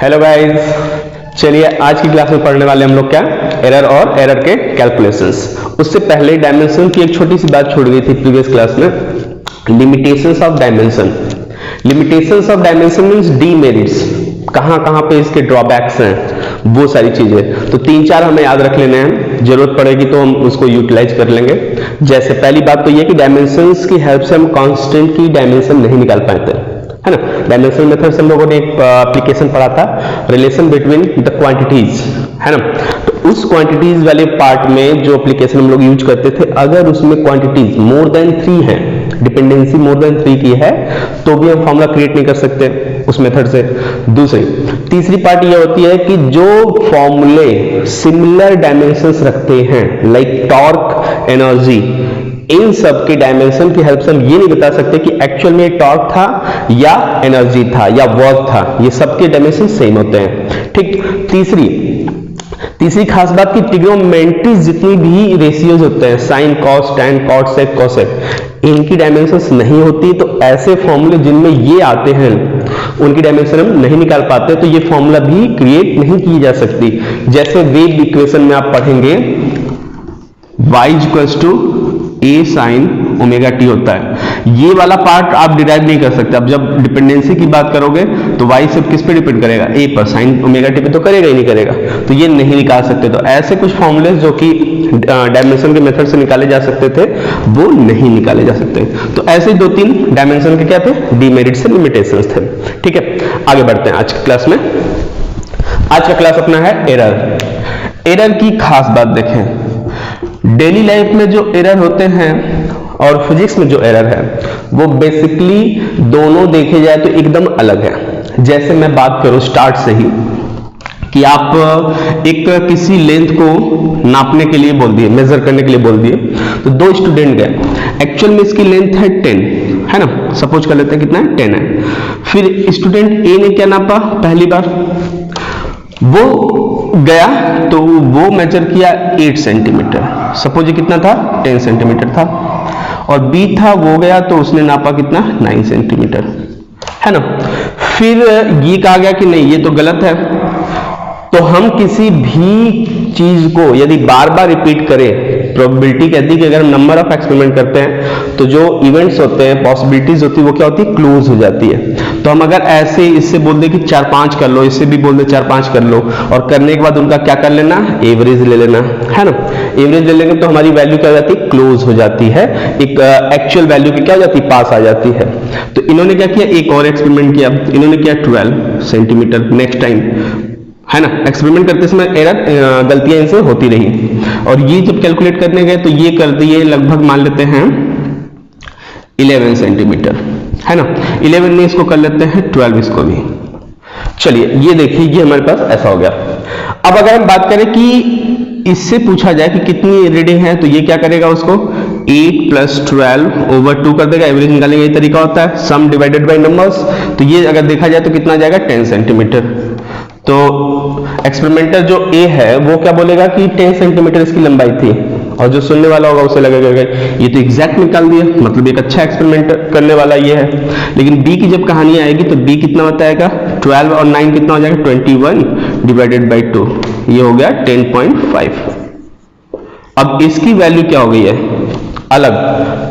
Hello guys, चलिए आज की क्लास में पढ़ने वाले हम लोग क्या, एरर और एरर के कैलकुलेशंस। उससे पहले डायमेंशन की एक छोटी सी बात छोड़ गई थी प्रीवियस क्लास में, limitations of dimension. Limitations of dimension means demerits, कहां पे इसके ड्रॉबैक्स हैं, वो सारी चीजें। तो 3-4 हमें याद रख लेने हैं, जरूरत पड़ेगी तो हम उसको यूटिलाइज कर लेंगे। जैसे पहली बात तो ये कि डायमेंशंस की हेल्प से हम कांस्टेंट की डायमेंशन नहीं निकाल पाते, है ना। डायमेंशनल मेथड से हम लोगों ने एक एप्लीकेशन पढ़ा था, रिलेशन बिटवीन द क्वांटिटीज, है ना। तो उस क्वांटिटीज वाले पार्ट में जो एप्लीकेशन हम लोग यूज करते थे, अगर उसमें क्वांटिटीज मोर देन 3 है, डिपेंडेंसी मोर देन 3 की है, तो भी हम फॉर्मूला क्रिएट नहीं कर सकते उस मेथड से। तीसरी पार्ट ये होती है कि जो फॉर्मूले सिमिलर डायमेंशंस रखते हैं, लाइक टॉर्क, एनर्जी, इन सब के डायमेंशन की हेल्प से हम ये नहीं बता सकते कि एक्चुअल में टॉर्क था या एनर्जी था या वर्क था, ये सबके डायमेंशन सेम होते हैं, ठीक। तीसरी खास बात की ट्रिग्नोमेट्री जितनी भी रेशियोज होते हैं, साइन, कॉस, टैन, कॉट, सेक, कोसेक, इनकी डायमेंशंस नहीं होती। तो ऐसे फॉर्मूले जिनमें ये आते हैं उनकी डायमेंशन हम नहीं निकाल पाते, तो ये फॉर्मूला भी क्रिएट नहीं की जा सकती। जैसे वेव इक्वेशन में आप पढ़ेंगे y = a sin omega T होता है, ये वाला पार्ट आप डिराइव नहीं कर सकते। अब जब डिपेंडेंसी की बात करोगे तो y सिर्फ किस पे डिपेंड करेगा, a पर, साइन ओमेगा टी पे तो करेगा ही नहीं करेगा, तो ये नहीं निकाल सकते। तो ऐसे कुछ फॉर्मूले जो कि डायमेंशन के मेथड से निकाले जा सकते थे, वो नहीं निकाले जा सकते। तो ऐसे 2-3 डायमेंशन के क्या थे, डीमेरिट्स से लिमिटेशंस थे, ठीक है। आगे बढ़ते हैं आज की क्लास में। आज का क्लास अपना है एरर। एरर की खास बात देखें, डेली लाइफ में जो एरर होते हैं और फिजिक्स में जो एरर है, वो बेसिकली दोनों देखे जाए तो एकदम अलग है। जैसे मैं बात करूं स्टार्ट से ही कि आप एक किसी लेंथ को नापने के लिए बोल दिए, मेजर करने के लिए बोल दिए, तो 2 स्टूडेंट गए, एक्चुअल में इसकी लेंथ है 10, है ना, सपोज कर लेते हैं कितना है, 10 है। फिर स्टूडेंट ए ने क्या नापा, पहली बार वो गया तो वो मेजर किया 8 सेंटीमीटर, सपोज ये कितना था, 10 सेंटीमीटर था। और बी था, वो गया तो उसने नापा कितना, 9 सेंटीमीटर, है ना। फिर ये कहा गया कि नहीं, ये तो गलत है। तो हम किसी भी चीज को यदि बार बार रिपीट करें, प्रोबेबिलिटी कहती है कि अगर हम नंबर ऑफ एक्सपेरिमेंट करते हैं तो जो इवेंट्स होते हैं, पॉसिबिलिटीज होती है, वो क्या होती है, क्लोज हो जाती है। तो हम अगर ऐसे इससे बोल दे कि 4-5 कर लो, इससे भी बोल दे 4-5 कर लो, और करने के बाद उनका क्या कर लेना, एवरेज ले लेना, है ना। एवरेज ले लेंगे तो हमारी वैल्यू क्या हो जाती है, क्लोज हो जाती है, एक एक्चुअल वैल्यू की क्या हो जाती है, पास आ जाती है। तो इन्होंने क्या किया, एक और एक्सपेरिमेंट किया, इन्होंने किया 12 सेंटीमीटर नेक्स्ट टाइम, है ना। एक्सपेरिमेंट करते समय एरर, गलतियां इनसे होती रही। और ये जब कैलकुलेट करने गए तो ये कर दिए लगभग, मान लेते हैं 11 सेंटीमीटर, है ना। 11 में इसको कर लेते हैं 12 इसको भी। चलिए ये देखिए, ये हमारे पास ऐसा हो गया। अब अगर हम बात करें कि इससे पूछा जाए कि कितनी रीडिंग है, तो ये क्या करेगा, उसको 8 + 12/2 कर देगा, एवरेज निकालने का ये तरीका होता है, सम डिवाइडेड बाय नंबर्स। तो ये अगर देखा जाए तो कितना जाएगा, 10 सेंटीमीटर। तो एक्सपेरिमेंटर जो ए है वो क्या बोलेगा कि 10 सेंटीमीटर इसकी लंबाई थी, और जो सुनने वाला होगा उसे लगेगा ये तो एग्जैक्ट निकाल दिया, मतलब एक अच्छा एक्सपेरिमेंट करने वाला ये है। लेकिन बी की जब कहानी आएगी तो बी कितना बताएगा, 12 और 9 कितना हो जाएगा, 21 डिवाइडेड बाई 2, ये हो गया 10.5। अब इसकी वैल्यू क्या हो गई है, अलग,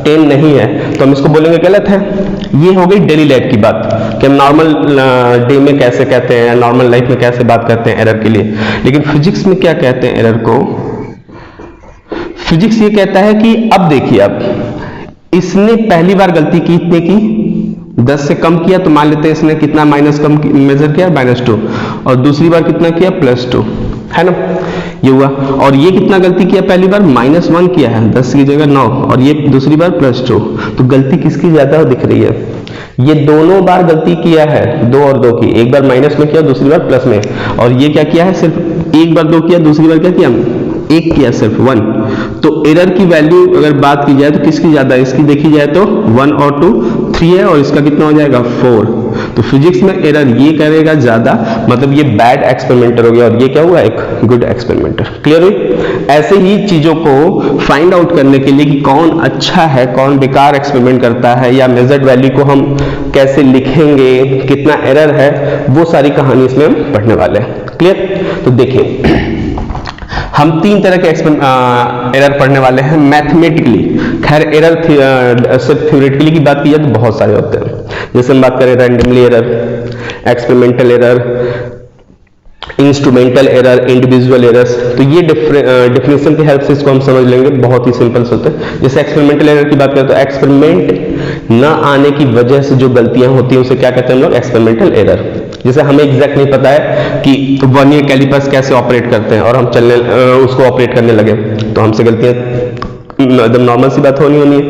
10 नहीं है, तो हम इसको बोलेंगे गलत है। ये हो गई डेली लाइफ की बात कि हम नॉर्मल डे में कैसे कहते हैं, नॉर्मल लाइफ में कैसे बात करते हैं एरर के लिए। लेकिन फिजिक्स में क्या कहते हैं एरर को, फिजिक्स ये कहता है कि अब देखिए, अब इसने पहली बार गलती की, इतने की 10 से कम किया, तो मान लेते हैं इसने कितना माइनस कम मेजर किया, -2, और दूसरी बार कितना किया, +2, है ना, ये हुआ। और ये कितना गलती किया, पहली बार -1 किया है, 10 की जगह 9, और ये दूसरी बार +2, तो गलती किसकी ज्यादा दिख रही है, ये दोनों बार गलती किया है, 2 और 2 की, एक बार माइनस में किया, दूसरी बार प्लस में, और ये क्या किया है, सिर्फ एक बार 2 किया, दूसरी बार क्या किया, 1 किया, सिर्फ 1। तो एरर की वैल्यू अगर बात की जाए तो किसकी ज्यादा है, इसकी देखी जाए तो 1 और 2 3 है, और इसका कितना हो जाएगा, 4। तो फिजिक्स में एरर ये करेगा ज्यादा, मतलब ये बैड एक्सपेरिमेंटर हो गया, और ये क्या हुआ, एक गुड एक्सपेरिमेंटर। क्लियर हुई। ऐसे ही चीजों को फाइंड आउट करने के लिए कि कौन अच्छा है, कौन बेकार एक्सपेरिमेंट करता है, या मेजर्ड वैल्यू को हम कैसे लिखेंगे, कितना एरर है, वो सारी कहानी इसमें हम पढ़ने वाले हैं। क्लियर? तो देखिए हम 3 तरह के एरर पढ़ने वाले हैं मैथमेटिकली। खैर एरर सिर्फ थ्योरेटिकली की बात की जाए तो बहुत सारे होते हैं, जैसे हम बात करें randomly error, experimental error, instrumental error, individual errors. तो ये डेफिनेशन की हेल्प से इसको हम समझ लेंगे, बहुत ही सिंपल से होते हैं। जैसे एक्सपेरिमेंटल एरर की बात करें तो एक्सपेरिमेंट न आने की वजह से जो गलतियां होती हैं उसे क्या कहते हैं हम लोग? Experimental error. जैसे हमें एग्जैक्ट नहीं पता है कि वर्नियर कैलिपर्स कैसे ऑपरेट करते हैं और हम उसको ऑपरेट करने लगे तो हमसे गलतियां एकदम नॉर्मल सी बात होनी है।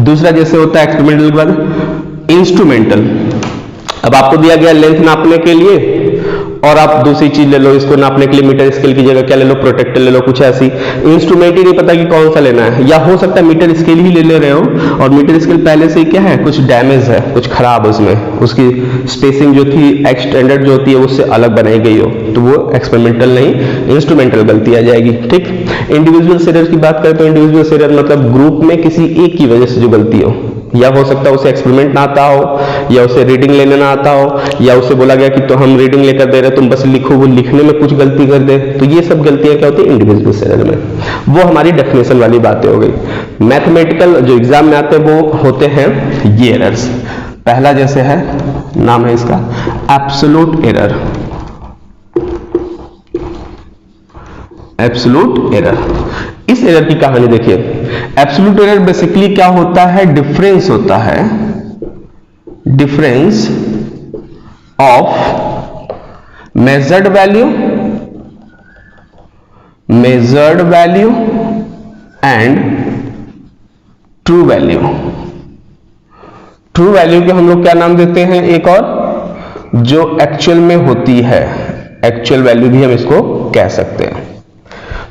दूसरा जैसे होता है एक्सपेरिमेंटल के बाद इंस्ट्रूमेंटल। अब आपको दिया गया लेंथ नापने के लिए और आप दूसरी चीज ले लो, इसको नापने के लिए मीटर स्केल की जगह क्या ले लो? प्रोटेक्टर ले लो, कुछ ऐसी। इंस्ट्रूमेंट ही नहीं पता कि कौन सा लेना है, या हो सकता है मीटर स्केल ही ले रहे हो और मीटर स्केल पहले से ही क्या है? कुछ डैमेज है, कुछ खराब, उसमें उसकी स्पेसिंग जो थी स्टैंडर्ड जो होती है उससे अलग बनाई गई हो, तो वो एक्सपेरिमेंटल नहीं, इंस्ट्रूमेंटल गलती आ जाएगी। ठीक। इंडिविजुअल एरर की बात करें तो इंडिविजुअल एरर मतलब ग्रुप में किसी एक की वजह से जो गलती हो, या हो सकता है उसे एक्सपेरिमेंट ना आता हो, या उसे रीडिंग लेने ना आता हो, या उसे बोला गया कि तो हम रीडिंग लेकर दे रहे तुम बस लिखो, वो लिखने में कुछ गलती कर दे। तो ये सब गलतियां क्या होती है? इंडिविजुअल एरर में। वो हमारी डेफिनेशन वाली बातें हो गई। मैथमेटिकल जो एग्जाम में आते हैं वो होते हैं ये एरर्स। पहला जैसे है, नाम है इसका एब्सोल्यूट एरर। एब्सोल्यूट एरर, इस एरर की कहानी देखिए। एब्सोल्यूट एरर बेसिकली क्या होता है? डिफरेंस होता है, difference of measured value and true value. True value के हम लोग क्या नाम देते हैं? एक और जो एक्चुअल में होती है, एक्चुअल वैल्यू भी हम इसको कह सकते हैं।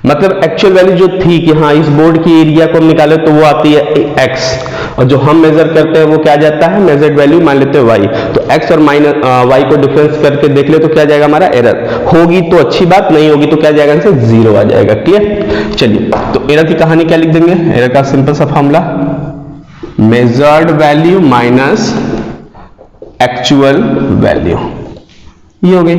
मतलब एक्चुअल वैल्यू जो थी कि हाँ इस बोर्ड की एरिया को हम निकाले तो वो आती है x, और जो हम मेजर करते हैं वो क्या जाता है? मेजर्ड वैल्यू मान लेते हैं y। तो x और माइनस y को डिफरेंस करके देख ले तो क्या जाएगा? हमारा एरर होगी तो अच्छी बात, नहीं होगी तो क्या जाएगा? इनसे 0 आ जाएगा। क्लियर? चलिए, तो एरर की कहानी क्या लिख देंगे? एरर का सिंपल सा formula, measured value minus actual value, ये हो गई।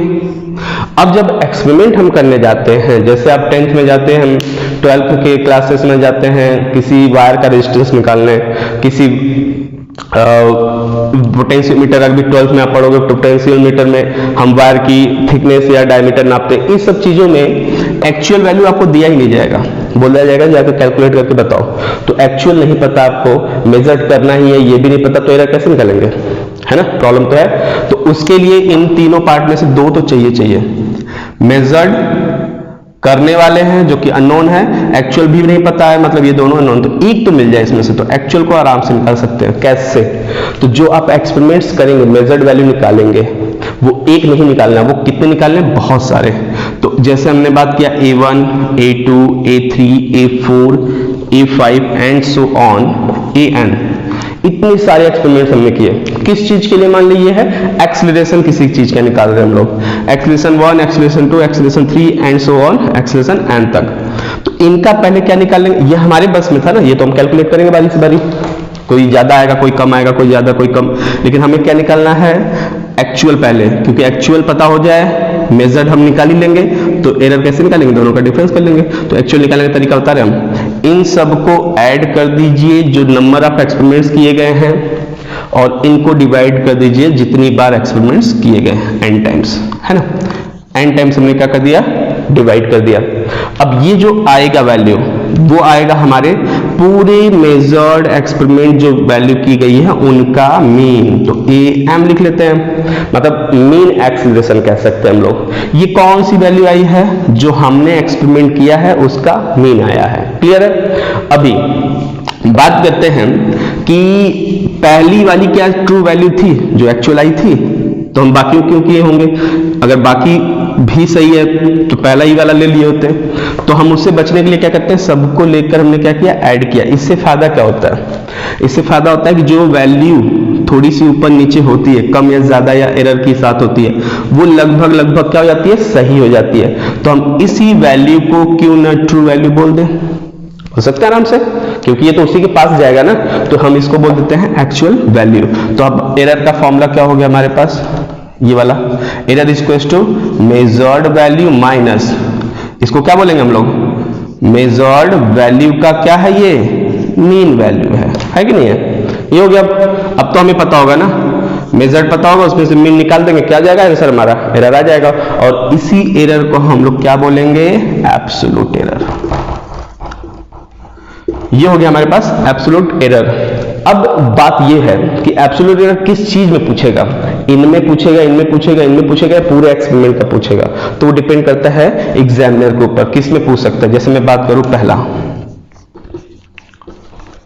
अब जब एक्सपेरिमेंट हम करने जाते हैं, जैसे आप 10th में जाते हैं, हम 12th के क्लासेस में जाते हैं किसी वायर का रेजिस्टेंस निकालने, किसी पोटेंशियोमीटर, अगर 12th में आप पढ़ोगे पोटेंशियोमीटर में हम वायर की थिकनेस या डायमीटर नापते हैं। इस सब चीजों में एक्चुअल वैल्यू आपको दिया ही नहीं जाएगा, बोला जाएगा जाकर कैलकुलेट करके बताओ। तो एक्चुअल नहीं पता आपको, मेजर करना ही है ये भी नहीं पता, तो एरर कैसे निकालेंगे? है ना, प्रॉब्लम तो है। तो उसके लिए इन तीनों पार्ट में से 2 तो चाहिए। मेजर्ड करने वाले हैं जो कि अननोन है, एक्चुअल भी नहीं पता है, मतलब ये दोनों अननोन, तो एक तो मिल जाए इसमें से, तो एक्चुअल को आराम से निकाल सकते हैं। कैसे? तो जो आप एक्सपेरिमेंट्स करेंगे, मेजर्ड वैल्यू निकालेंगे, वो एक नहीं निकालना, वो कितने निकालने? बहुत सारे। तो जैसे हमने बात किया A1, A2, A3, A4, A5 and so on AN, इतने सारे एक्सपेरिमेंट्स हमने किए। किस चीज के लिए? मान लीजिए है एक्सीलरेशन, किसी चीज का निकाल रहे हैं हम लोग, acceleration 1, acceleration 2, acceleration 3 and so on acceleration n तक। तो इनका पहले क्या निकालेंगे? ये हमारे बस में था ना, ये तो हम कैलकुलेट करेंगे बारी से बारी, कोई ज्यादा आएगा, कोई कम आएगा, कोई ज्यादा, कोई कम। लेकिन हमें क्या निकालना है? एक्चुअल पहले, क्योंकि एक्चुअल पता हो जाए, मेजर्ड हम निकाल ही लेंगे, तो एरर कैसे निकालेंगे? दोनों का डिफरेंस कर लेंगे। तो एक्चुअल निकालने का तरीका बता रहे हम, इन सबको ऐड कर दीजिए जो नंबर ऑफ एक्सपेरिमेंट्स किए गए हैं, और इनको डिवाइड कर दीजिए जितनी बार एक्सपेरिमेंट्स किए गए हैं, n टाइम्स, है ना। n टाइम्स हमने क्या कर दिया? डिवाइड कर दिया। अब ये जो आएगा वैल्यू, वो आएगा हमारे पूरे मेजर्ड एक्सपेरिमेंट जो वैल्यू की गई है उनका मीन। तो AM लिख लेते हैं, मतलब मीन एक्सीलरेशन कह सकते हैं हम लोग। ये कौन सी वैल्यू आई है? जो हमने एक्सपेरिमेंट किया है उसका मीन आया है। क्लियर है? अभी बात करते हैं कि पहली वाली क्या ट्रू वैल्यू थी जो एक्चुअल आई थी, तो हम बाकी क्यों किए होंगे? अगर बाकी भी सही है तो पहला ही वाला ले लिए होते। तो हम उससे बचने के लिए क्या करते हैं? सबको लेकर हमने क्या किया? ऐड किया। इससे फायदा क्या होता है? इससे फायदा होता है कि जो वैल्यू थोड़ी सी ऊपर नीचे होती है, कम या ज्यादा या एरर के साथ होती है, वो लगभग क्या हो जाती है? सही हो जाती है। तो हम इसी वैल्यू को क्यों ना ट्रू वैल्यू बोल दें? हो सकता है आराम से, क्योंकि ये तो उसी के पास जाएगा ना। तो हम इसको बोल देते हैं एक्चुअल वैल्यू। तो अब एरर का फॉर्मूला क्या हो गया हमारे पास? ये वाला error is equal to measured value minus, इसको क्या बोलेंगे हम लोग, मेजर्ड वैल्यू का क्या है, ये मीन वैल्यू है कि नहीं है। ये हो गया। अब तो हमें पता होगा ना, मेजर्ड पता होगा, उसमें से मीन निकाल देंगे, क्या जाएगा आंसर हमारा, एरर आ जाएगा। और इसी एरर को हम लोग क्या बोलेंगे, एब्सोल्यूट एरर। ये हो गया हमारे पास एब्सोल्यूट एरर। अब बात ये है कि एब्सोल्यूट एरर किस चीज में पूछेगा, इनमें पूछेगा, इनमें पूछेगा, इनमें पूछेगा, पूरे एक्सपेरिमेंट का पूछेगा, तो वो डिपेंड करता है एग्जामिनर के ऊपर किस में पूछ सकता है। जैसे मैं बात करूं पहला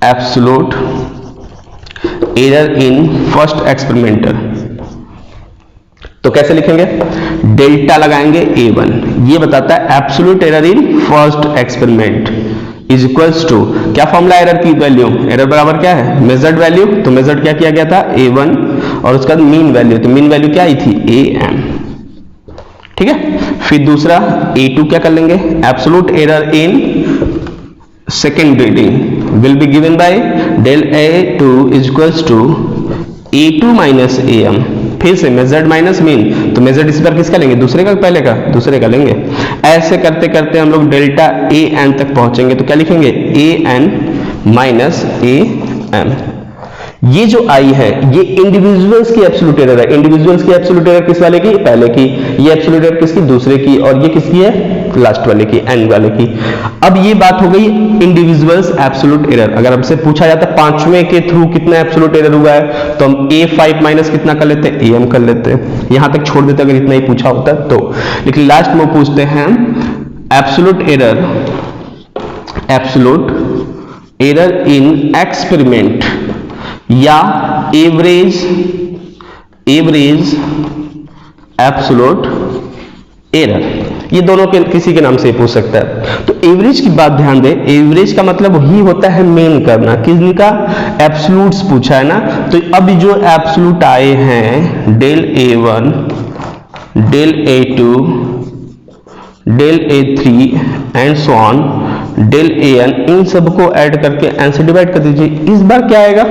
absolute error in first experimenter, तो कैसे लिखेंगे, डेल्टा लगाएंगे A1, ये बताता है absolute error in first experiment is equals to, क्या फॉर्मूला एरर की वैल्यू, एरर बराबर क्या है, मेजर्ड वैल्यू, तो मेजर्ड क्या किया गया था A1 और उसका मीन वैल्यू, तो मीन वैल्यू क्या आई थी AM, ठीक है। फिर दूसरा A2 क्या कर लेंगे, absolute error in second reading will be given by del A2 is equals to A2 minus AM, फिर से मेजर्ड माइनस मीन, तो मेजर्ड इस बार किसका लेंगे, दूसरे का पहले का, दूसरे का लेंगे। ऐसे करते करते हम लोग डेल्टा AN तक पहुंचेंगे, तो क्या लिखेंगे AN माइनस AM। ये जो आई है ये इंडिविजुअल्स की एब्सोल्यूट एरर है। इंडिविजुअल्स की एब्सोल्यूट एरर किस वाले की, पहले की, ये एब्सोल्यूट एरर किसकी, दूसरे की, और ये किसकी है, लास्ट वाले की, एन वाले की। अब ये बात हो गई इंडिविजुअल्स एब्सोल्यूट एरर। अगर हमसे पूछा जाता पांचवें के थ्रू कितना एब्सोल्यूट एरर हुआ है, तो हम A5 माइनस कितना कर लेते हैं, AM कर लेते हैं, यहां तक छोड़ देते अगर इतना ही पूछा होता तो। लेकिन लास्ट में पूछते हैं एब्सोल्यूट एरर इन एक्सपेरिमेंट या एवरेज एब्सोल्यूट एरर, ये दोनों के किसी के नाम से पूछ सकता है। तो एवरेज की बात ध्यान दें, एवरेज का मतलब वही होता है मीन करना, किसका, एब्सोल्यूट्स पूछा है ना। तो अब जो एब्सोल्यूट आए हैं del A1, del A2, del A3 and so on del AN, इन सबको ऐड करके n से डिवाइड कर दीजिए। इस बार क्या आएगा,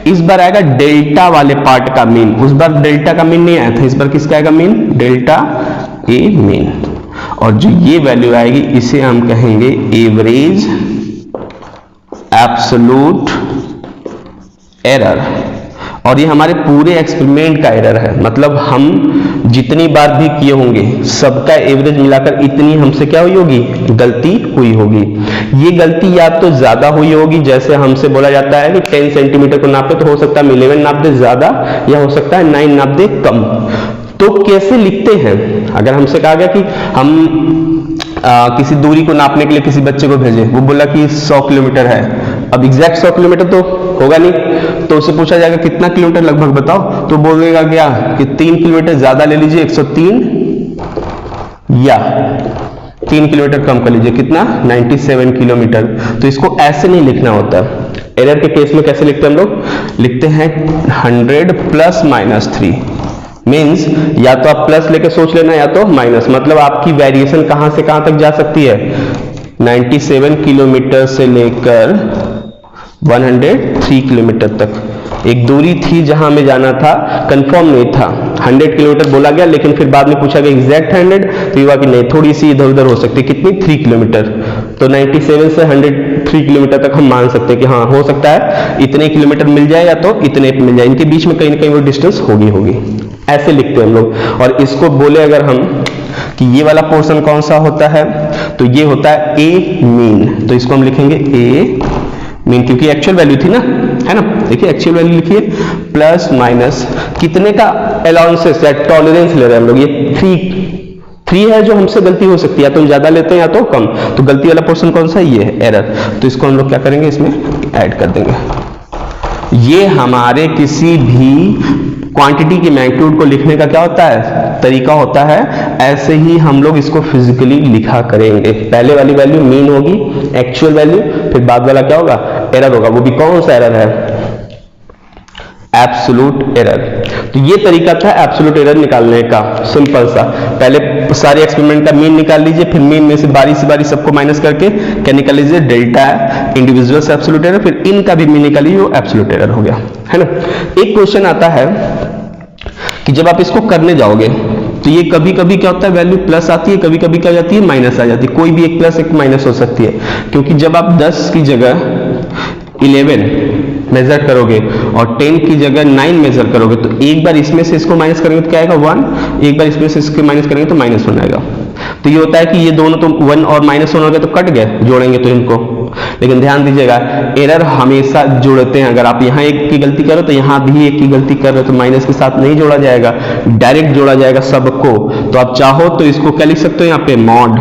इस बार आएगा डेल्टा वाले पार्ट का मीन, उस बार डेल्टा का मीन नहीं आया था, इस बार किसका आएगा मीन, डेल्टा A मीन। और जो ये वैल्यू आएगी इसे हम कहेंगे एवरेज एब्सोल्यूट एरर, और ये हमारे पूरे एक्सपेरिमेंट का एरर है। मतलब हम जितनी बार भी किए होंगे सबका एवरेज मिलाकर इतनी हमसे क्या हुई होगी, गलती हुई होगी। ये गलती या तो ज्यादा हुई होगी, जैसे हमसे बोला जाता है कि 10 सेंटीमीटर को नापे तो हो सकता है 11 नाप दे ज्यादा, या हो सकता है 9 नाप दे कम। तो कैसे लिखते हैं, अगर हमसे कहा गया कि हम किसी दूरी को नापने के लिए किसी बच्चे को भेजे, वो बोला कि 100 किलोमीटर है, अब एग्जैक्ट 100 किलोमीटर तो होगा नहीं, तो उससे पूछा जाएगा कितना किलोमीटर लगभग बताओ, तो बोलेगा क्या कि 3 किलोमीटर ज्यादा ले लीजिए 103, या 3 किलोमीटर कम कर लीजिए कितना 97 किलोमीटर। तो इसको ऐसे नहीं लिखना होता। एरर के केस में कैसे लिखते हैं हम लोग, लिखते हैं 100 प्लस माइनस 3, मीन्स या तो आप प्लस लेके सोच लेना या तो माइनस, मतलब आपकी वेरिएशन कहां से कहां तक जा सकती है, 97 किलोमीटर से लेकर 103 किलोमीटर तक। एक दूरी थी जहां हमें जाना था, कंफर्म नहीं था, 100 किलोमीटर बोला गया, लेकिन फिर बाद में पूछा गया एग्जैक्ट 100, तो ये हुआ कि नहीं थोड़ी सी इधर उधर हो सकती है, कितनी 3 किलोमीटर। तो 97 से 103 किलोमीटर तक हम मान सकते हैं कि हाँ हो सकता है इतने किलोमीटर मिल जाए या तो इतने मिल जाए, इनके बीच में कहीं ना कहीं वो डिस्टेंस होगी। ऐसे लिखते हैं हम लोग। और इसको बोले अगर हम कि ये वाला पोर्शन कौन सा होता है, तो ये होता है ए मीन, तो इसको हम लिखेंगे ए मीन, क्योंकि एक्चुअल वैल्यू थी ना, है ना। देखिए एक्चुअल वैल्यू लिखिए प्लस माइनस कितने का अलाउंसेस या टॉलरेंस ले रहे हैं हम लोग, ये 3 है जो हमसे गलती हो सकती है, या तो हम ज्यादा लेते हैं या तो कम, तो गलती वाला पोर्शन कौन सा, ये है एरर। तो इसको हम लोग क्या करेंगे, इसमें ऐड कर देंगे। ये हमारे किसी भी क्वांटिटी की मैग्नीट्यूड को लिखने का क्या होता है, तरीका होता है। ऐसे ही हम लोग इसको फिजिकली लिखा करेंगे। पहले वाली वैल्यू मीन होगी, एक्चुअल वैल्यू, फिर बाद वाला क्या होगा, एरर होगा। वो भी कौन सा एरर है, एब्सोल्यूट एरर। तो ये तरीका था एब्सोल्यूट एरर निकालने का, सिंपल सा। पहले सारे एक्सपेरिमेंट का मीन निकाल लीजिए, फिर मीन में से बारी सबको माइनस करके क्या निकाल लीजिए, डेल्टा इंडिविजुअल एब्सोल्यूट एरर, फिर इनका भी मीन निकालिए, वो एब्सोल्यूट एरर हो गया, है ना। एक क्वेश्चन आता है कि जब आप इसको करने जाओगे तो ये कभी कभी क्या होता है, वैल्यू प्लस आती है, कभी कभी क्या हो जाती है, माइनस आ जाती है। कोई भी एक प्लस एक माइनस हो सकती है, क्योंकि जब आप 10 की जगह 11 मेजर करोगे और 10 की जगह 9 मेजर करोगे तो एक बार इसमें से इसको माइनस करेंगे तो क्या आएगा 1, एक बार इसमें से इसको माइनस करेंगे तो -1 आएगा। तो ये होता है कि ये दोनों तो 1 और -1 हो गए तो कट गए, जोड़ेंगे तो इनको। लेकिन ध्यान दीजिएगा, एरर हमेशा जोड़ते हैं। अगर आप यहाँ एक की गलती करो तो यहाँ भी एक की गलती कर रहे हो तो माइनस के साथ नहीं जोड़ा जाएगा, डायरेक्ट जोड़ा जाएगा सबको। तो आप चाहो तो इसको क्या लिख सकते हो यहाँ पे, मॉड।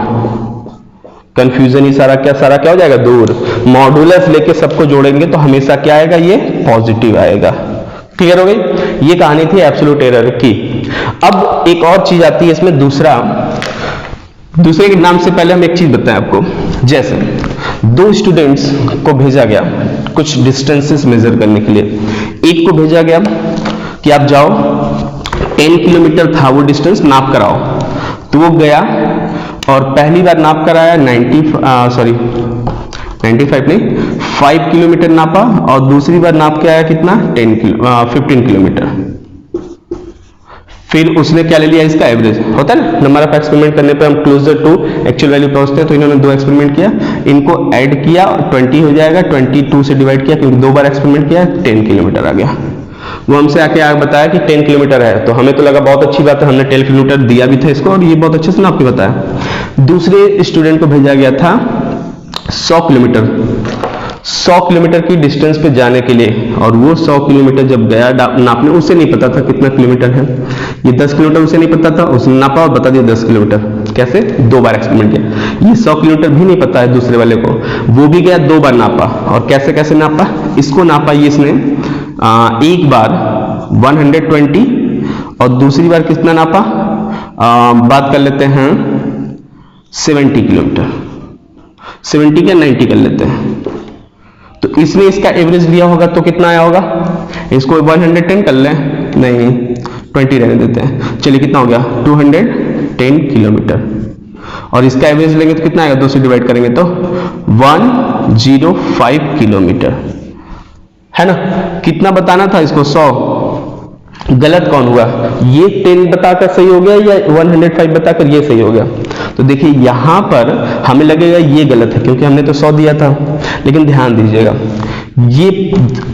कंफ्यूजन ही सारा क्या हो जाएगा, दूर। मॉडुलस लेके सबको जोड़ेंगे तो हमेशा क्या आएगा, ये पॉजिटिव आएगा। क्लियर हो गई? ये कहानी थी एब्सोल्यूट एरर की। अब एक और चीज आती है इसमें, दूसरे के नाम से पहले हम एक चीज बताएं आपको। जैसे 2 स्टूडेंट्स को भेजा गया कुछ डिस्टेंसेस मेजर करने के लिए। एक को भेजा गया कि आप जाओ 10 किलोमीटर था वो डिस्टेंस, नाप कराओ। तो वो गया और पहली बार नाप कराया 5 किलोमीटर नापा, और दूसरी बार नाप के आया कितना, 15 किलोमीटर। फिर उसने क्या ले लिया, इसका एवरेज होता है ना, नंबर ऑफ एक्सपेरिमेंट करने पे हम क्लोजर टू एक्चुअल वैल्यू पहुंचते हैं। तो इन्होंने 2 एक्सपेरिमेंट किया, इनको ऐड किया 20 हो जाएगा, 22 से डिवाइड किया क्योंकि 2 बार एक्सपेरिमेंट किया, 10 किलोमीटर आ गया। वो हमसे आके बताया कि 10 किलोमीटर है, तो हमें तो लगा बहुत अच्छी बात है, हमने 10 किलोमीटर दिया भी था इसको और ये बहुत अच्छे से नाप के बताया। दूसरे स्टूडेंट को भेजा गया था 100 किलोमीटर की डिस्टेंस पे जाने के लिए, और वो 100 किलोमीटर जब गया नापने, उसे नहीं पता था कितना किलोमीटर है। ये 10 किलोमीटर उसे नहीं पता था, उसने नापा और बता दिया 10 किलोमीटर। कैसे? 2 बार एक्सपेरिमेंट किया। ये 100 किलोमीटर भी नहीं पता है दूसरे वाले को, वो भी गया 2 बार नापा। और कैसे कैसे नापा, इसको नापा ये इसने एक बार 120 और दूसरी बार कितना नापा, बात कर लेते हैं 70 किलोमीटर, 70 क्या 90 कर लेते हैं। तो इसने इसका एवरेज लिया होगा तो कितना आया होगा, इसको 110 कर लें, नहीं 20 रहने देते हैं। चलिए कितना हो गया, 210 किलोमीटर। और इसका एवरेज लेंगे तो कितना आएगा, 2 से डिवाइड करेंगे तो 105 किलोमीटर, है ना। कितना बताना था इसको, 100। गलत कौन हुआ, ये 10 बताकर सही हो गया या 105 बताकर ये सही हो गया। तो देखिए यहां पर हमें लगेगा ये गलत है क्योंकि हमने तो 100 दिया था। लेकिन ध्यान दीजिएगा, ये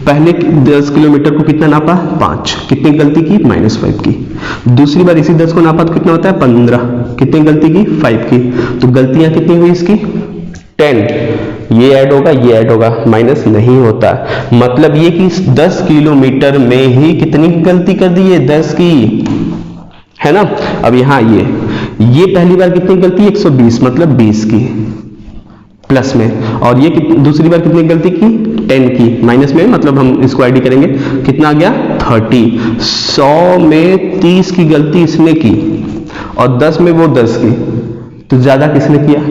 पहले 10 किलोमीटर को कितना नापा, 5, कितनी गलती की, -5 की। दूसरी बार इसी 10 को नापा तो कितना होता है, 15, कितनी गलती की, 5 की। तो गलतियां कितनी हुई इसकी, 10। ये ऐड होगा, ये ऐड होगा, माइनस नहीं होता। मतलब ये कि 10 किलोमीटर में ही कितनी गलती कर दी है, 10 की, है ना। अब यहां ये पहली बार कितनी गलती, 120, मतलब 20 की प्लस में, और ये दूसरी बार कितनी गलती की, 10 की माइनस में, मतलब हम इसको ऐड करेंगे, कितना आ गया, 30। 100 में 30 की गलती इसने की और 10 में वो 10 की, तो ज्यादा किसने किया,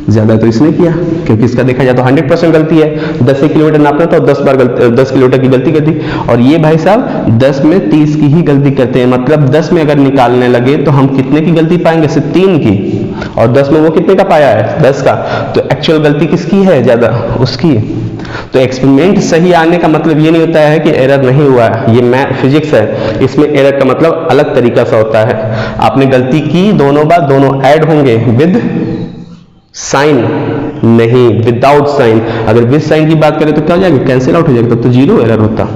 ज्यादा तो इसने किया, क्योंकि इसका देखा जाए तो 100% गलती है। 10 किलोमीटर नापना था और 10 किलोमीटर की गलती कर दी। और ये भाई साहब 10 में 30 की ही गलती करते हैं, मतलब 10 में अगर निकालने लगे तो हम कितने की गलती पाएंगे, सिर्फ 3 की, और 10 में वो कितने का पाया है, 10 का। तो एक्चुअल गलती किसकी है, ज्यादा, उसकी। तो एक्सपेरिमेंट सही आने का मतलब ये नहीं होता है कि एरर नहीं हुआ है, ये फिजिक्स है, इसमें एरर का मतलब अलग तरीका से होता है। आपने गलती की दोनों बार, दोनों ऐड होंगे विद साइन, नहीं विदाउट साइन। अगर विद साइन की बात करें तो क्या हो जाएगा, कैंसिल आउट हो जाएगा, तब तो 0 एरर होता।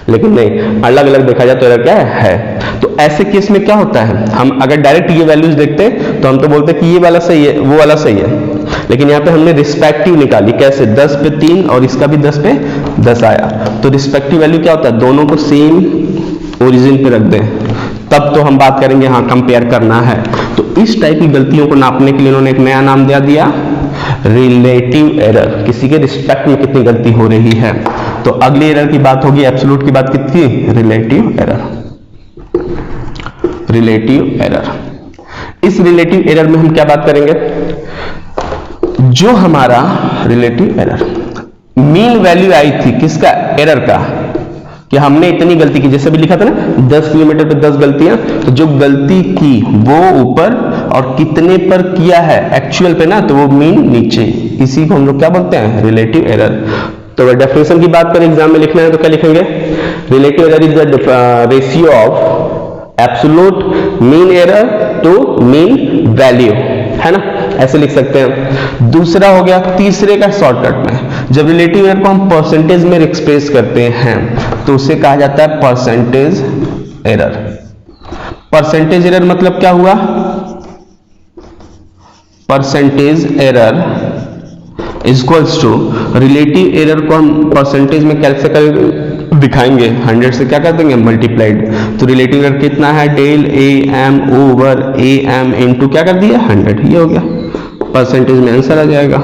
लेकिन नहीं, अलग अलग देखा जाए तो एरर क्या है। तो ऐसे केस में क्या होता है, हम अगर डायरेक्ट ये वैल्यूज देखते तो हम तो बोलते कि ये वाला सही है, वो वाला सही है। लेकिन यहाँ पे हमने रिस्पेक्टिव निकाली, कैसे, 10 पे 3 और इसका भी 10 पे 10 आया। तो रिस्पेक्टिव वैल्यू क्या होता है, दोनों को सेम ओरिजिन पे रख दें, तब तो हम बात करेंगे हाँ कंपेयर करना है। तो इस टाइप की गलतियों को नापने के लिए उन्होंने एक नया नाम दिया रिलेटिव एरर, किसी के रिस्पेक्ट में कितनी गलती हो रही है। तो अगली एरर की बात होगी, एब्सोल्यूट की बात कितनी, रिलेटिव एरर। रिलेटिव एरर, इस रिलेटिव एरर में हम क्या बात करेंगे, जो हमारा रिलेटिव एरर मीन वैल्यू आई थी किसका, एरर का, कि हमने इतनी गलती की, जैसे भी लिखा था ना 10 किलोमीटर पे 10 गलतियां, तो जो गलती की वो ऊपर और कितने पर किया है एक्चुअल पे ना, तो वो मीन नीचे। इसी को हम लोग क्या बोलते हैं, रिलेटिव एरर। तो डेफिनेशन की बात करें एग्जाम में लिखना है तो क्या लिखेंगे, relative error is the ratio of absolute mean error to mean value, है ना, ऐसे लिख सकते हैं। दूसरा हो गया तीसरे का शॉर्टकट में, जब रिलेटिव एरर को हम परसेंटेज में एक्सप्रेस करते हैं तो उसे कहा जाता है परसेंटेज एरर। परसेंटेज एरर मतलब क्या हुआ, percentage error equals to relative error को हम परसेंटेज में कैसे कर दिखाएंगे, 100 से क्या कर देंगे मल्टीप्लाइड, तो रिलेटिव एरर कितना है, del A M over A M into क्या कर दिया 100, ये हो गया, परसेंटेज में आंसर आ जाएगा।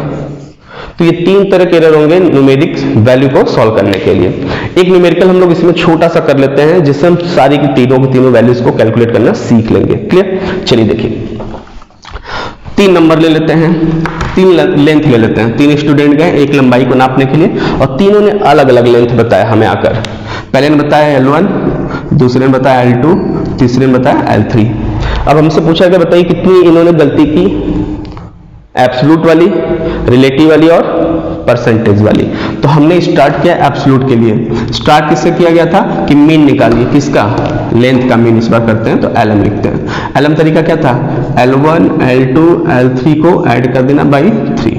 तो ये तीन तरह के एरर होंगे न्यूमेरिक वैल्यू को सॉल्व करने के लिए। एक न्यूमेरिकल हम लोग इसमें छोटा सा कर लेते हैं जिससे हम सारी की तीनों वैल्यूज को कैलकुलेट करना सीख लेंगे। क्लियर, चलिए देखिए 3 नंबर ले लेते हैं, 3 लेंथ ले लेते हैं। 3 स्टूडेंट गए एक लंबाई को नापने के लिए और तीनों ने अलग अलग लेंथ बताया हमें आकर। पहले ने बताया L1, दूसरे ने बताया L2, तीसरे ने बताया L3। अब हमसे पूछा गया बताइए कितनी इन्होंने गलती की, एब्सोल्यूट वाली, रिलेटिव वाली और परसेंटेज वाली। तो हमने स्टार्ट किया एब्सोल्यूट के लिए। स्टार्ट किससे किया गया था कि मीन निकालिए, किसका, लेंथ का मीन इस बार करते हैं तो LM लिखते हैं। LM तरीका क्या था, L1 L2 L3 को ऐड कर देना बाई 3।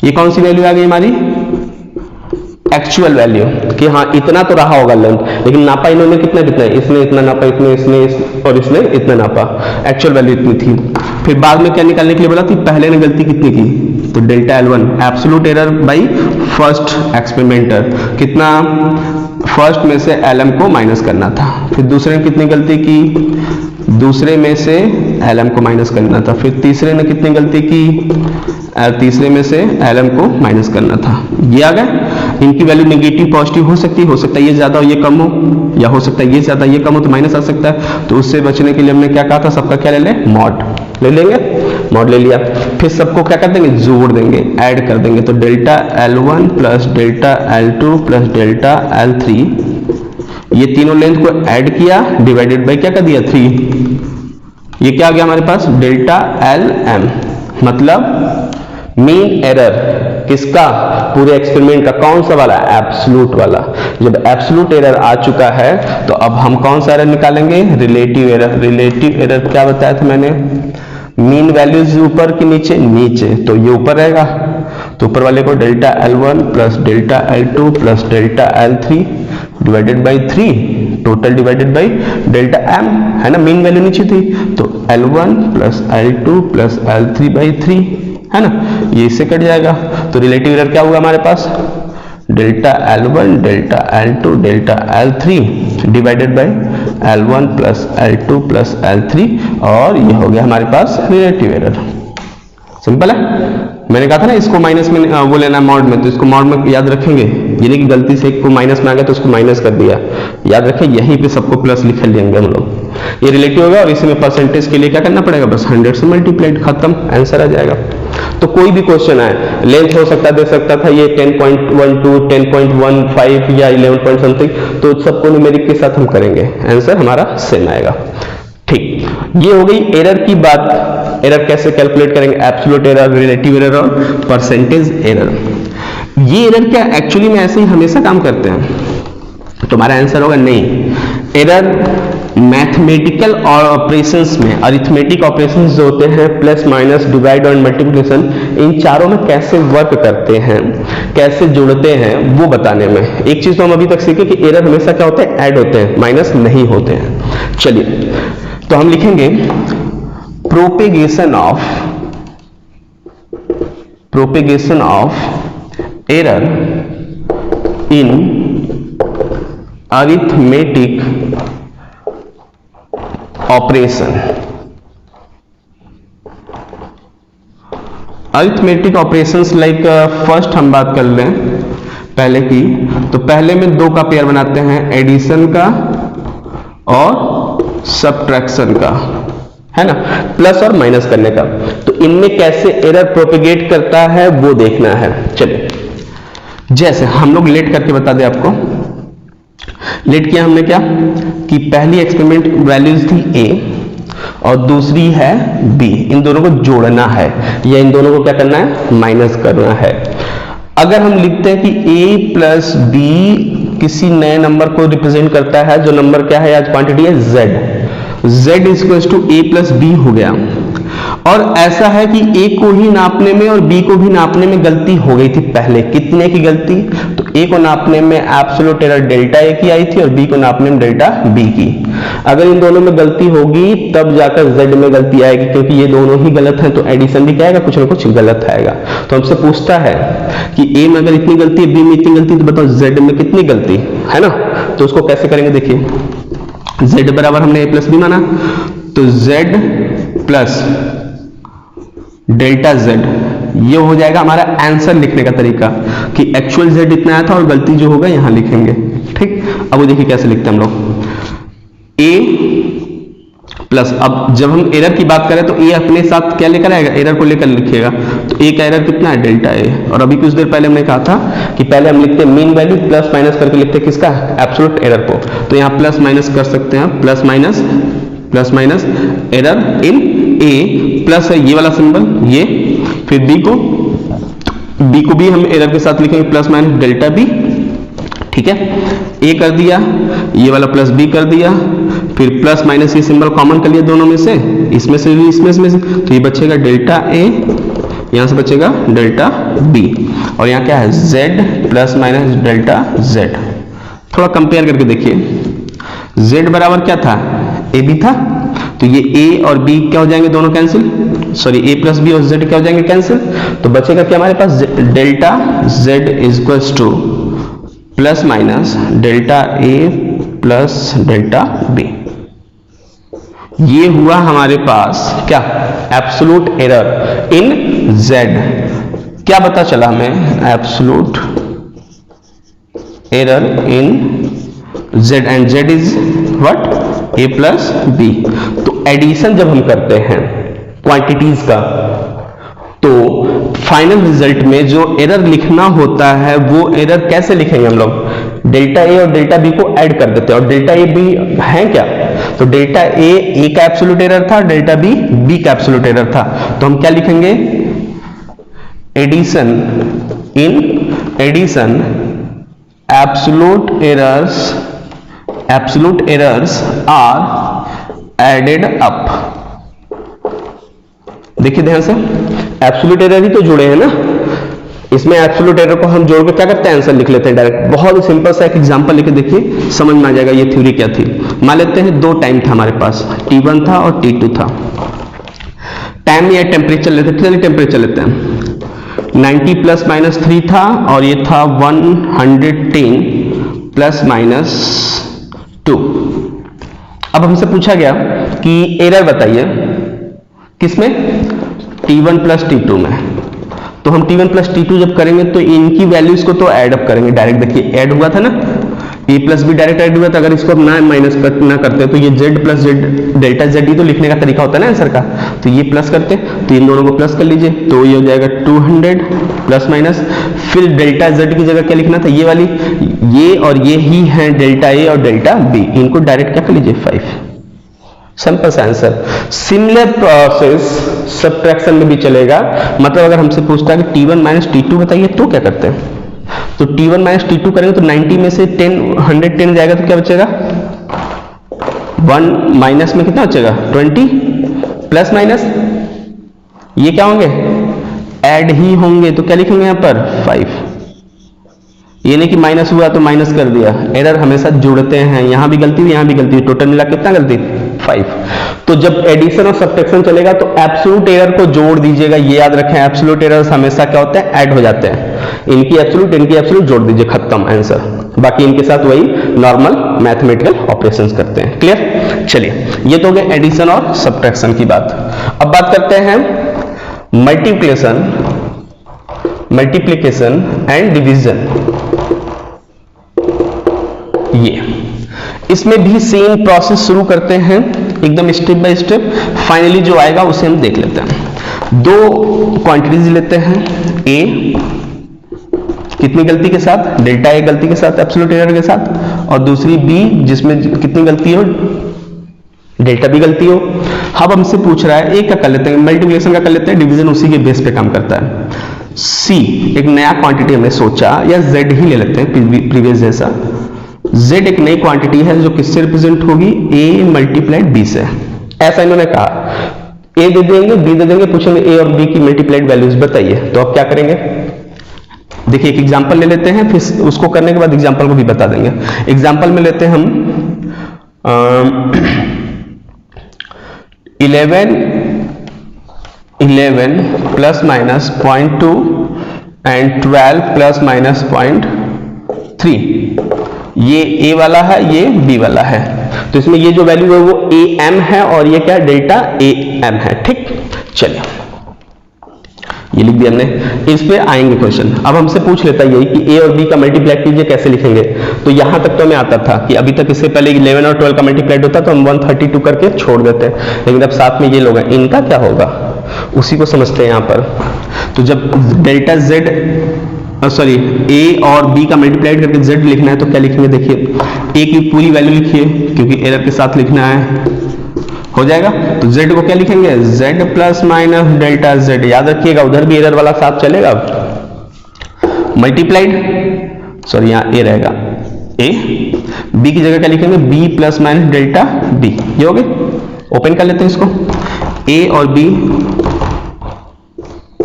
ये कौन सी वैल्यू आ गई हमारी, एक्चुअल वैल्यू, कि हाँ इतना तो रहा होगा लेंथ, लेकिन नापा इन्होंने कितना कितना, इसने इतना नापा, और इसने इतना नापा, एक्चुअल वैल्यू इतनी थी। फिर बाद में क्या निकालने के लिए बोला, पहले ने गलती कितनी की, तो delta L1 absolute error by first experimenter, कितना, फर्स्ट में से LM को माइनस करना था। फिर दूसरे ने कितनी गलती की, दूसरे में से LM को माइनस करना था। फिर तीसरे ने कितनी गलती की, तीसरे में से LM को माइनस करना था। ये आ गया। इनकी वैल्यू नेगेटिव पॉजिटिव हो सकता है ये ज्यादा हो ये कम हो, या हो सकता है ये ज्यादा ये कम हो तो माइनस आ सकता है। तो उससे बचने के लिए हमने क्या कहा था, सबका क्या ले लें, मॉड ले लेंगे, मॉड ले लिया। फिर सबको क्या कर देंगे, जोड़ देंगे, ऐड कर देंगे। तो delta L1 plus delta L2 plus delta L3, ये तीनों लेंथ को ऐड किया, डिवाइडेड बाई क्या कर दिया 3। ये क्या आ गया हमारे पास, डेल्टा LM, मतलब मीन एरर किसका, पूरे एक्सपेरिमेंट का, कौन सा वाला, एब्सोल्यूट वाला। जब एब्सोल्यूट एरर आ चुका है तो अब हम कौन सा एरर निकालेंगे, रिलेटिव एरर। रिलेटिव एरर क्या बताया था मैंने, मीन वैल्यूज ऊपर कि नीचे, नीचे, तो ये ऊपर रहेगा। तो ऊपर वाले को delta L1 plus delta L2 plus delta L3 divided by 3, total divided by delta M, है ना, मीन वैल्यू नीचे थी। तो L1 plus L2 plus L3 by 3, है ना, ये इससे कट जाएगा। तो रिलेटिव एरर क्या हुआ हमारे पास, delta L1 delta L2 delta L3 divided by L1 plus L2 plus L3, और ये हो गया हमारे पास रिलेटिव एरर। सिंपल है। मैंने कहा था ना इसको माइनस में वो लेना मॉड में, तो इसको मॉड में याद रखेंगे, ये नहीं कि गलती से एक को माइनस में आ गया तो उसको माइनस कर दिया, याद रखें यहीं पे सबको प्लस लिख लेंगे हम लोग। ये रिलेटिव होगा और इसमें परसेंटेज के लिए क्या करना पड़ेगा, बस 100 से मल्टीप्लाइड, खत्म, आंसर आ जाएगा। तो कोई भी क्वेश्चन आए, लेंथ हो सकता दे सकता था ये 10.12 10.15 या 11 पॉइंट समथिंग, तो सबको न्यूमेरिक के साथ हम करेंगे, आंसर हमारा सेम आएगा। ठीक, ये हो गई एरर की बात। एरर कैसे कैलकुलेट करेंगे, एब्सोल्यूट एरर, रिलेटिव एरर और परसेंटेज एरर। ये एरर क्या एक्चुअली में ऐसे ही हमेशा काम करते हैं, तो हमारा आंसर होगा नहीं। एरर मैथमेटिकल ऑपरेशंस में, अरिथमेटिक ऑपरेशंस जो होते हैं, प्लस माइनस डिवाइड और मल्टीप्लिकेशन, इन चारों में कैसे वर्क करते हैं, कैसे जुड़ते हैं, वो बताने में। एक चीज तो हम अभी तक सीखे कि एरर हमेशा क्या होते हैं, ऐड होते हैं, माइनस नहीं होते हैं। चलिए तो हम लिखेंगे propagation of error in arithmetic operation. Arithmetic operations like first हम बात कर लें पहले की, तो पहले में 2 का पेयर बनाते हैं, एडिशन का और सब्ट्रैक्शन का, है ना, प्लस और माइनस करने का। तो इनमें कैसे एरर प्रोपेगेट करता है वो देखना है। चलिए जैसे हम लोग लेट करके बता दें आपको, लेट किया हमने क्या कि पहली एक्सपेरिमेंट वैल्यूज थी A और दूसरी है B, इन दोनों को जोड़ना है या इन दोनों को क्या करना है, माइनस करना है। अगर हम लिखते हैं कि A प्लस B किसी नए नंबर को रिप्रेजेंट करता है, जो नंबर क्या है, आज क्वांटिटी है z, z equals to a plus B हो गया। और ऐसा है कि a को ही नापने में और b को भी नापने में गलती हो गई थी पहले। कितने की गलती? तो a को नापने में एब्सोल्यूट एरर डेल्टा a की आई थी और b को नापने में डेल्टा b की। अगर इन दोनों में गलती होगी तब जाकर z में गलती आएगी, क्योंकि ये दोनों ही गलत हैं, तो एडिशन भी क्या आएगा, कुछ ना कुछ गलत आएगा। तो हमसे पूछता है कि a में अगर इतनी गलती है, b में इतनी गलती, तो बताओ z में कितनी गलती है ना। तो उसको कैसे करेंगे, देखिए z बराबर हमने a प्लस बी माना, तो z प्लस डेल्टा z, ये हो जाएगा हमारा आंसर लिखने का तरीका कि एक्चुअल z इतना आया था और गलती जो होगा यहां लिखेंगे। ठीक, अब वो देखिए कैसे लिखते हैं हम लोग, a प्लस, अब जब हम एरर की बात करें तो a अपने साथ क्या लेकर आएगा, एरर को लेकर लिखिएगा। तो a का एरर कितना है, डेल्टा a। और अभी कुछ देर पहले हमने कहा था कि पहले हम लिखते हैं मीन वैल्यू प्लस माइनस करके लिखते हैं किसका, एब्सोल्यूट एरर को। तो यहाँ प्लस माइनस कर सकते हैं, plus minus error in a, plus है ये वाला सिंबल ये, फिर b को भी हम एरर के साथ लिखेंगे प्लस माइनस डेल्टा b। ठीक है, a कर दिया, ये वाला प्लस b कर दिया, फिर प्लस माइनस ये सिंबल कॉमन कर लिया दोनों में से, इसमें से भी इसमें से, तो ये बचेगा डेल्टा a, यहां से बचेगा डेल्टा b, और यहाँ क्या है z plus minus delta z। थोड़ा कंपेयर करके देखिए, z बराबर क्या था, a b था, तो ये a और b क्या हो जाएंगे, दोनों cancel, sorry a plus b और z क्या हो जाएंगे, कैंसिल। तो बचेगा क्या हमारे पास, delta z equals to plus minus delta a plus delta b। ये हुआ हमारे पास क्या, एब्सोल्यूट एरर इन z। क्या पता चला हमें, absolute error in z, and z is what, a plus b। तो एडिशन जब हम करते हैं क्वांटिटीज का, तो फाइनल रिजल्ट में जो एरर लिखना होता है वो एरर कैसे लिखेंगे हम लोग, डेल्टा a और डेल्टा b को ऐड कर देते हैं। और डेल्टा a b है क्या, तो डेल्टा a का एब्सोल्यूट एरर था, डेल्टा b का एब्सोल्यूट एरर था। तो हम क्या लिखेंगे, addition absolute errors are added up। देखिए ध्यान से, एब्सोल्यूट एरर ही तो जुड़े हैं ना, इसमें एब्सोल्यूट एरर को हम जोड़ के क्या करते हैं, आंसर लिख लेते हैं डायरेक्ट। बहुत ही सिंपल सा एक एग्जांपल लेके देखिए, समझ में आ जाएगा ये थ्योरी क्या थी। मान लेते हैं दो टाइम था हमारे पास, T1 था और T2 था। टाइम या टेम्परेचर लेते, चलिए टेम्परेचर लेते हैं। 90 प्लस माइनस 3 था और ये था 110 प्लस माइनस 2। अब हमसे पूछा गया कि एरर बताइए किसमें, T1 प्लस T2 में। तो हम T1 प्लस T2 जब करेंगे तो इनकी वैल्यूज को तो ऐड अप करेंगे डायरेक्ट। देखिए ऐड हुआ था ना, a plus B direct add हुआ था। अगर इसको ना माइनस ना करते तो ये z plus Z, delta z ही तो लिखने का तरीका होता है ना आंसर का। तो ये प्लस करते तो इन दोनों को प्लस कर लीजिए, तो ये हो जाएगा 200 प्लस माइनस। फिर डेल्टा z की जगह क्या लिखना था, ये वाली, ये और ये ही है डेल्टा a और डेल्टा b, इनको डायरेक्ट क्या कर लीजिए 5। सिंपल सा आंसर। सिमिलर प्रोसेस सब्ट्रैक्शन में भी चलेगा। मतलब अगर हमसे पूछता है कि T1 माइनस T2 बताइए तो क्या करते हैं, तो T1 माइनस T2 करेंगे तो 90 में से 110 जाएगा तो क्या बचेगा, 1 माइनस में कितना बचेगा 20, प्लस माइनस ये क्या होंगे, ऐड ही होंगे। तो क्या लिखेंगे यहाँ पर 5। ये नहीं कि माइनस हुआ तो माइनस कर दिया, एरर हमेशा जुड़ते हैं, यहां भी गलती हुई यहां भी गलती हुई, टोटल मिला कितना गलती 5। तो जब एडिशन और सब्ट्रैक्शन चलेगा तो एब्सोल्यूट एरर को जोड़ दीजिएगा। ये याद रखें, एब्सोल्यूट एरर्स हमेशा क्या होते हैं, ऐड हो जाते हैं। इनकी एब्सोल्यूट जोड़ दीजिए, खत्म आंसर। बाकी इनके साथ वही नॉर्मल मैथमेटिकल ऑपरेशंस करते हैं। क्लियर। चलिए ये तो हो गए एडिशन और सब्ट्रैक्शन की बात। अब बात करते हैं मल्टीप्लिकेशन एंड डिवीजन। ये इसमें भी सेम प्रोसेस शुरू करते हैं एकदम स्टेप बाय स्टेप। फाइनली जो आएगा उसे हम देख लेते हैं। दो क्वांटिटीज लेते हैं, ए कितनी गलती के साथ, डेल्टा ए गलती के साथ एब्सोल्यूट एरर के साथ, और दूसरी बी जिसमें कितनी गलती हो, डेल्टा बी गलती हो। अब हमसे पूछ रहा है, ए का कर लेते हैं, मल्टीप्लिकेशन का कर लेते हैं, डिवीजन उसी के बेस पे काम करता है। सी एक नया क्वांटिटी हमने सोचा, या जेड ही ले लेते हैं प्रीवियस जैसा, z एक नई क्वांटिटी है जो किससे रिप्रेजेंट होगी, a मल्टीप्लाइड b से। ऐसा इन्होंने कहा, a दे देंगे, b दे देंगे, पूछेंगे a और b की मल्टीप्लाइड वैल्यूज बताइए। तो आप क्या करेंगे, देखिए एक एग्जांपल ले लेते हैं, फिर उसको करने के बाद एग्जांपल को भी बता देंगे। एग्जांपल में लेते हैं हम 11 plus minus 0.2 and 12 plus minus 0.3। ये a वाला है, ये b वाला है, तो इसमें ये जो वैल्यू है वो am है और ये क्या डेल्टा am है। ठीक, चलिए ये लिख दिया हमने। इस पे आएंगे क्वेश्चन। अब हमसे पूछ लेता है यही कि a और b का मल्टीप्लाई कीजिए, कैसे लिखेंगे। तो यहां तक तो हमें आता था कि अभी तक इससे पहले 11 और 12 का मल्टीप्लाइड होता तो हम 132 करके छोड़ देते हैं, लेकिन अब साथ में ये लोग हैं, इनका क्या होगा उसी को समझते हैं यहाँ पर। तो जब डेल्टा z सॉरी a और b का मल्टीप्लाइड करके z लिखना है तो क्या लिखेंगे, देखिए a की पूरी वैल्यू लिखिए क्योंकि एरर के साथ लिखना है, हो जाएगा। तो z को क्या लिखेंगे, z plus minus delta z। याद रखिएगा उधर भी एरर वाला साथ चलेगा, मल्टीप्लाइड सॉरी यहाँ a रहेगा a, b की जगह क्या लिखेंगे, b plus minus delta b। ये हो गए, ओपन कर लेते हैं इसको, a और b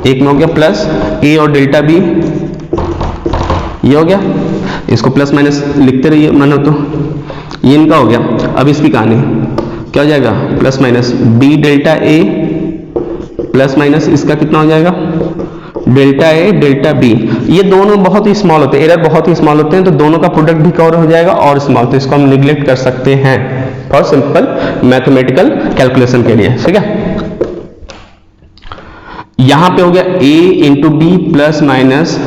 एक में हो गया प्लस a और डेल्टा b, ये हो गया। इसको प्लस माइनस लिखते रहिए मानो, तो ये इनका हो गया। अब इसकी कहानी क्या हो जाएगा, plus minus b delta a plus minus इसका कितना हो जाएगा, डेल्टा a डेल्टा b। ये दोनों बहुत ही स्मॉल होते हैं, एरर बहुत ही स्मॉल होते हैं, तो दोनों का प्रोडक्ट भी कवर हो जाएगा और स्मॉल, तो इसको हम निग्लेक्ट कर सकते हैं फॉर सिंपल मैथमेटिकल कैलकुलेशन के लिए। ठीक है, यहां पे हो गया a into B plus minus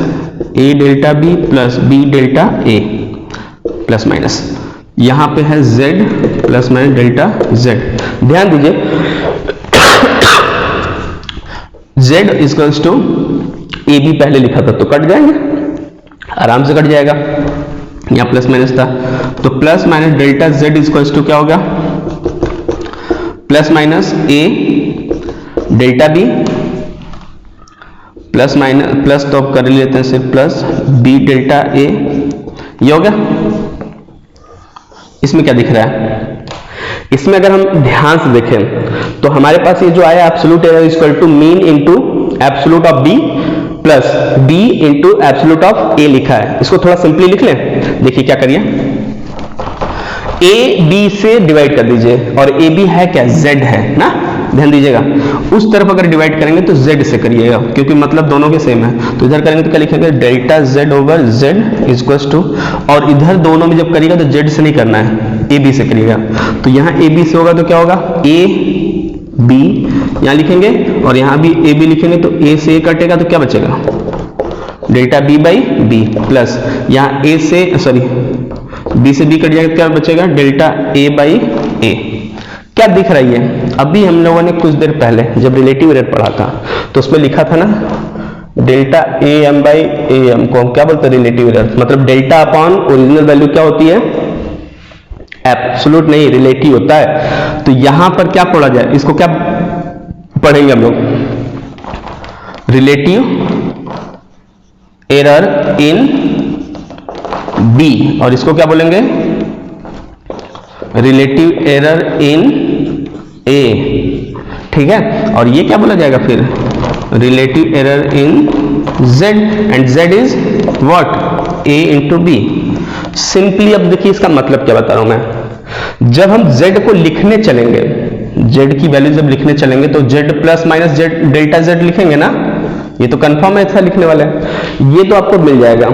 a delta b plus b delta a plus minus, यहां पे है z plus minus delta z। ध्यान दीजिए z equals to A B पहले लिखा था तो कट जाएंगे, आराम से कट जाएगा, यहां प्लस माइनस था तो plus minus delta z equals to क्या होगा, plus minus a delta b plus minus plus तो अब कर लेते हैं सिर्फ प्लस b डेल्टा a। ये हो गया। इसमें क्या दिख रहा है, इसमें अगर हम ध्यान से देखें तो हमारे पास ये जो आया absolute error equal to mean into absolute of b plus b into absolute of a लिखा है। इसको थोड़ा सिंपली लिख लें, देखिए क्या करिए, a b से डिवाइड कर दीजिए और a b है क्या, z है ना, ध्यान दीजिएगा। उस तरफ अगर डिवाइड करेंगे तो z से करिएगा क्योंकि मतलब दोनों के सेम है, तो इधर करेंगे तो क्या लिखेंगे, delta z over z equals to, और इधर दोनों में जब करिएगा तो z से नहीं करना है, a b से करिएगा। तो यहाँ a b से होगा तो क्या होगा, a b यहाँ लिखेंगे और यहाँ भी a b लिखेंगे तो a से a कटेगा तो क्या बचेगा, delta b by b plus यहाँ a से सॉरी b से b कट जाएगा, क्या बचेगा, डेल्टा a बाई a। क्या दिख रही है, अभी हम लोगों ने कुछ देर पहले जब रिलेटिव एरर पढ़ा था तो उसमें लिखा था ना, delta A M by A M को हम क्या बोलते हैं, रिलेटिव एरर, मतलब डेल्टा अपॉन ओरिजिनल वैल्यू क्या होती है, एब्सोल्यूट नहीं, रिलेटिव होता है। तो यहां पर क्या पढ़ा जाए, इसको क्या पढ़ेंगे हम लोग, रिलेटिव एरर इन बी, और इसको क्या बोलेंगे, रिलेटिव एरर इन ए। ठीक है, और ये क्या बोला जाएगा फिर, relative error in z and z is what, a into B. Simply अब देखिए इसका मतलब क्या बता रहा हूं मैं, जब हम z को लिखने चलेंगे, z की वैल्यू जब लिखने चलेंगे तो z plus minus z delta z लिखेंगे ना, ये तो कंफर्म है, ऐसा लिखने वाला है। ये तो आपको मिल जाएगा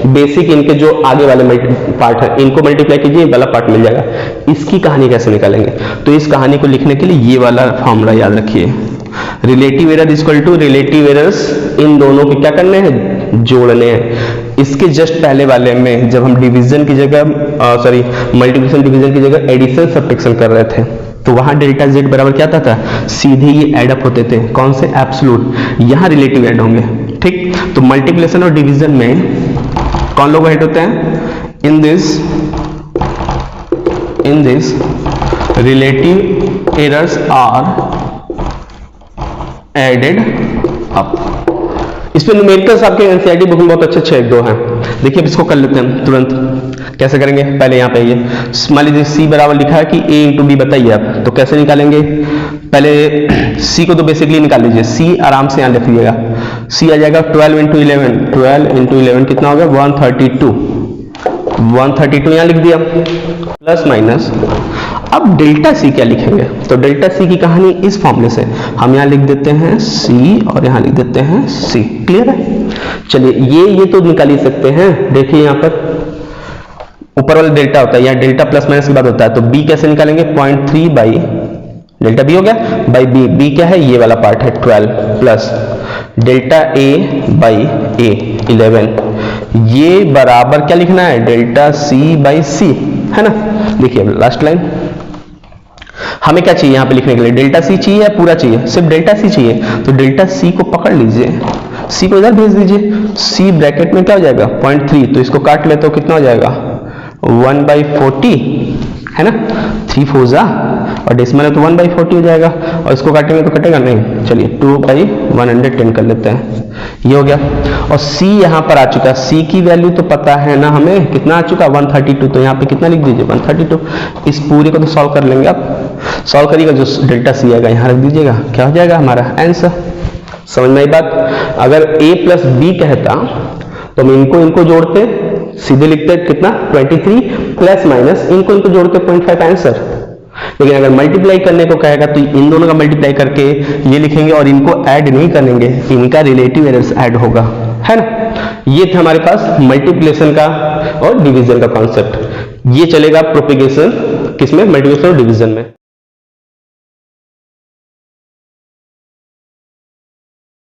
बेसिक, इनके जो आगे वाले पार्ट है इनको मल्टीप्लाई कीजिए, वाला पार्ट मिल जाएगा। इसकी कहानी कैसे निकालेंगे, तो इस कहानी को लिखने के लिए ये वाला फॉर्मूला याद रखिए, relative error equal to relative errors, इन दोनों के क्या करने हैं, जोड़ने हैं। इसके जस्ट पहले वाले में जब हम डिवीजन की जगह सॉरी मल्टीप्लिकेशन डिवीजन की जगह एडिशन सब्ट्रैक्शन कर रहे थे तो वहां डेल्टा z बराबर क्या आता था, सीधे ये ऐड अप होते थे, कौन से, एब्सोल्यूट, यहां रिलेटिव ऐड होंगे। ठीक, तो मल्टीप्लिकेशन और डिवीजन में कौन लोग ऐड होते हैं, in this relative errors are added up. इसमें न्यूमेरिकल्स आपके एनसीईआरटी बुक में बहुत अच्छे एक दो हैं, देखिए अब इसको कर लेते हैं तुरंत। कैसे करेंगे, पहले यहाँ पे ये मान लीजिए c बराबर लिखा है कि a इंटू बी बताइए आप, तो कैसे निकालेंगे, पहले c को तो बेसिकली निकाल लीजिए, c आराम से यहाँ लिख लीजिएगा, c आ जाएगा 12 इंटू 11, 12 इंटू 11 कितना हो गया 132, 132 यहाँ लिख दिया, प्लस माइनस। अब डेल्टा सी क्या लिखेंगे, तो डेल्टा सी की कहानी इस फॉर्मूले से, हम यहाँ लिख देते हैं सी और यहाँ लिख देते हैं सी, क्लियर है। चलिए ये तो निकाल ही सकते हैं, देखिए यहाँ पर ऊपर वाला डेल्टा होता है, यहाँ डेल्टा प्लस माइनस के बाद होता है, तो बी कैसे निकालेंगे 0.3 बाई डेल्टा बी हो गया बाई बी, बी क्या है ये वाला पार्ट है 12 प्लस डेल्टा ए बाई ए 11, ये बराबर क्या लिखना है डेल्टा सी बाई सी, है ना। देखिए लास्ट लाइन, हमें क्या चाहिए यहाँ पे लिखने के लिए, डेल्टा सी चाहिए या पूरा चाहिए, सिर्फ डेल्टा सी चाहिए, तो डेल्टा सी को पकड़ लीजिए, सी को इधर भेज दीजिए, सी ब्रैकेट में क्या हो जाएगा 0.3, तो इसको काट ले तो कितना हो जाएगा 1/40, है ना, 3 4 जा और डेसिमल है तो 1/40 हो जाएगा, और इसको काटेंगे तो कटेगा नहीं, चलिए 2/110 कर लेते हैं, ये हो गया। और c यहाँ पर आ चुका, c की वैल्यू तो पता है ना हमें, कितना आ चुका 132, तो यहाँ पे कितना लिख दीजिए 132, इस पूरे को तो सॉल्व कर लेंगे आप, सॉल्व करिएगा जो डेल्टा सी आएगा यहाँ रख दीजिएगा, क्या हो जाएगा हमारा आंसर। समझ में आई बात। अगर a प्लस बी कहता तो हम इनको जोड़ते, सीधे लिखते कितना 23 प्लस माइनस इनको जोड़ते 0.5 आंसर, लेकिन अगर मल्टीप्लाई करने को कहेगा तो इन दोनों का मल्टीप्लाई करके ये लिखेंगे और इनको ऐड नहीं करेंगे, इनका रिलेटिव एरर्स ऐड होगा, है ना। ये था हमारे पास मल्टीप्लिकेशन का और डिवीजन का कॉन्सेप्ट, ये चलेगा प्रोपेगेशन किसमें, मल्टीप्लिकेशन और डिवीजन में।